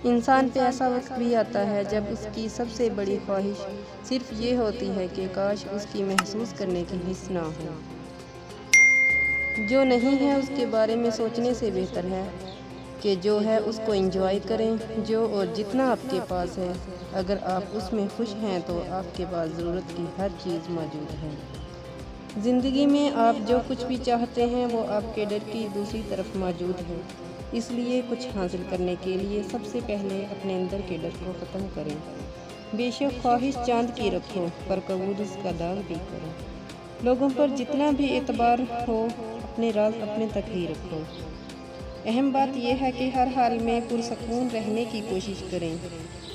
इंसान पे ऐसा वक्त भी आता है जब उसकी सबसे बड़ी ख्वाहिश सिर्फ ये होती है कि काश उसकी महसूस करने की हिस्स ना हो। जो नहीं है उसके बारे में सोचने से बेहतर है कि जो है उसको एंजॉय करें। जो और जितना आपके पास है, अगर आप उसमें खुश हैं तो आपके पास ज़रूरत की हर चीज़ मौजूद है। ज़िंदगी में आप जो कुछ भी चाहते हैं वो आपके डर की दूसरी तरफ मौजूद है। इसलिए कुछ हासिल करने के लिए सबसे पहले अपने अंदर के डर को ख़त्म करें। बेशक ख्वाहिश चांद की रखो, पर कबूल उसका दाग भी करो। लोगों पर जितना भी एतबार हो, अपने राज अपने तक ही रखो। अहम बात यह है कि हर हाल में पुरसकून रहने की कोशिश करें।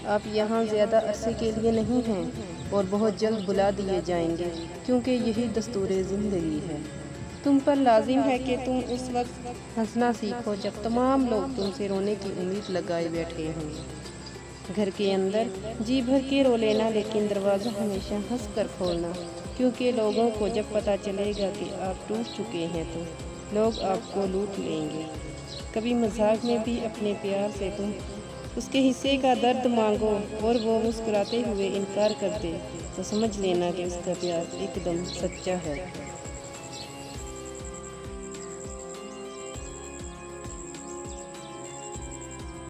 आप यहाँ ज़्यादा अरसे के लिए नहीं हैं और बहुत जल्द बुला दिए जाएंगे, क्योंकि यही दस्तूरे ज़िंदगी है। तुम पर लाजिम है कि तुम उस वक्त हंसना सीखो जब तमाम लोग तुमसे रोने की उम्मीद लगाए बैठे हों। घर के अंदर जी भर के रो लेना, लेकिन दरवाज़ा हमेशा हंस कर खोलना, क्योंकि लोगों को जब पता चलेगा कि आप टूट चुके हैं तो लोग आपको लूट लेंगे। कभी मजाक में भी अपने प्यार से तुम उसके हिस्से का दर्द मांगो और वो मुस्कुराते हुए इनकार कर दे, तो समझ लेना कि उसका प्यार एकदम सच्चा है।